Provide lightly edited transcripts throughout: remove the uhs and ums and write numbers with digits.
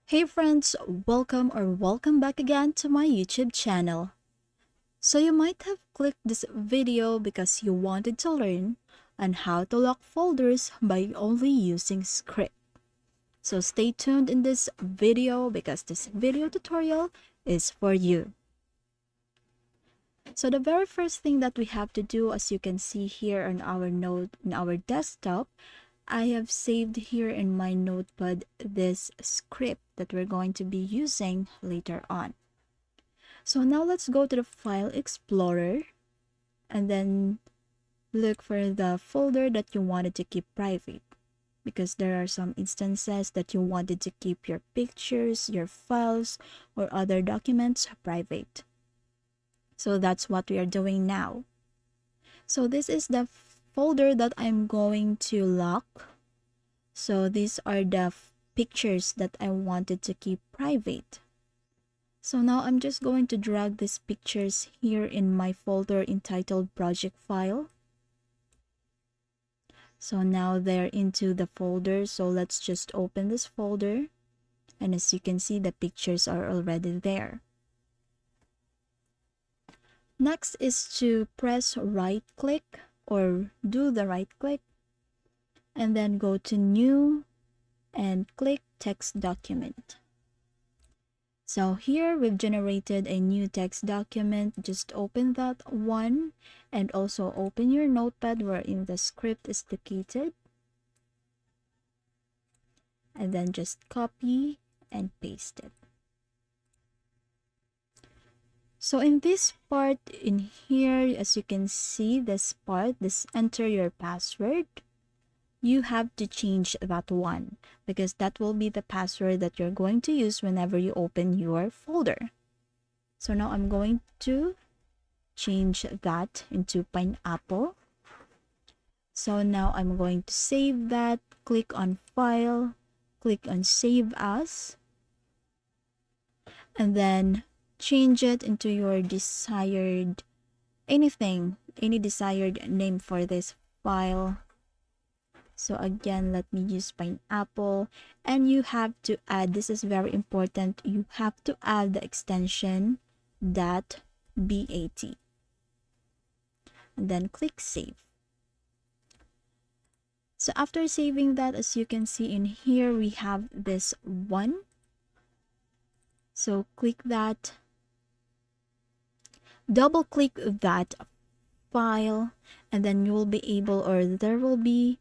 Hey friends, welcome back again to my YouTube channel. So you might have clicked this video because you wanted to learn on how to lock folders by only using script. So stay tuned in this video because this video tutorial is for you. So the very first thing that we have to do, as you can see here on our desktop, I have saved here in my notepad this script that we're going to be using later on. So now let's go to the File Explorer and then look for the folder that you wanted to keep private, because there are some instances that you wanted to keep your pictures, your files, or other documents private. So that's what we are doing now. So this is the folder that I'm going to lock. So these are the pictures that I wanted to keep private. So now I'm just going to drag these pictures here in my folder entitled project file. So now they're into the folder. So let's just open this folder. And as you can see, the pictures are already there. Next is to press right click or do the right click and then go to new and click text document. So here we've generated a new text document. Just open that one and also open your notepad wherein the script is located. And then just copy and paste it. So in this part in here, as you can see, this enter your password. You have to change that one because that will be the password that you're going to use whenever you open your folder. So now I'm going to change that into pineapple. So now I'm going to save that, click on file, click on save as, and then change it into your desired any desired name for this file. So again, let me use pineapple, and you have to add, this is very important, you have to add the extension .bat, and then click save. So after saving that, as you can see in here, we have this one. So click that, double click that file, and then you will be able, or there will be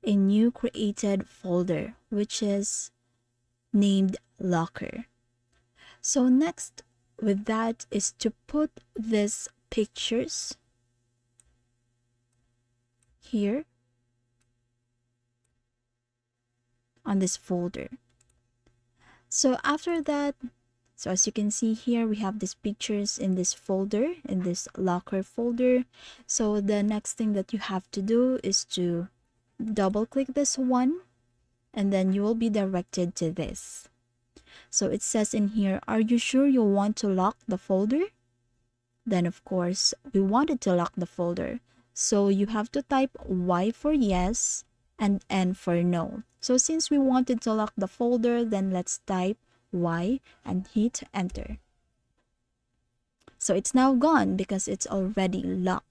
a new created folder which is named locker. So next with that is to put these pictures here on this folder. So after that, so as you can see here, we have these pictures in this folder, in this locker folder. So the next thing that you have to do is to double click this one, and then you will be directed to this. So it says in here, are you sure you want to lock the folder? Then of course, we wanted to lock the folder. So you have to type Y for yes and N for no. So since we wanted to lock the folder, then let's type Y and hit enter. So it's now gone because it's already locked.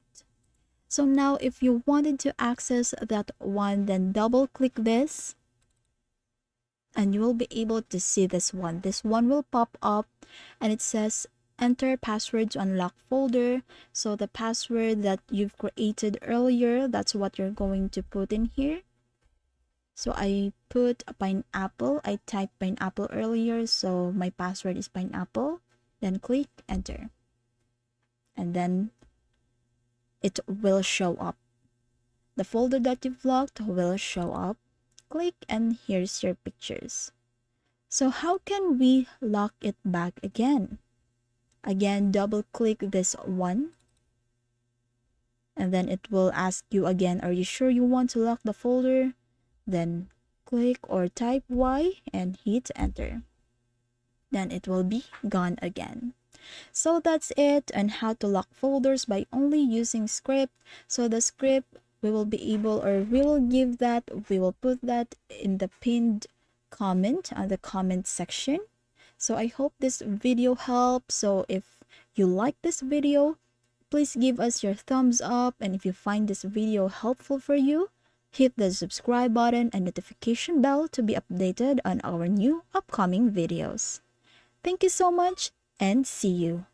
So now if you wanted to access that one, then double click this and you will be able to see this one. This one will pop up and it says enter password to unlock folder. So the password that you've created earlier, that's what you're going to put in here. So I put a pineapple. I typed pineapple earlier, so my password is pineapple. Then click enter. And then it will show up. The folder that you've locked will show up. Click and here's your pictures. So how can we lock it back again? Again, double click this one. And then it will ask you again, are you sure you want to lock the folder? Then click or type Y and hit enter. Then it will be gone again. So that's it on how to lock folders by only using script. So the script, we will be able, or we will give that, we will put that in the pinned comment on the comment section. So I hope this video helps. So if you like this video, please give us your thumbs up, and if you find this video helpful for you, hit the subscribe button and notification bell to be updated on our new upcoming videos. Thank you so much, and see you.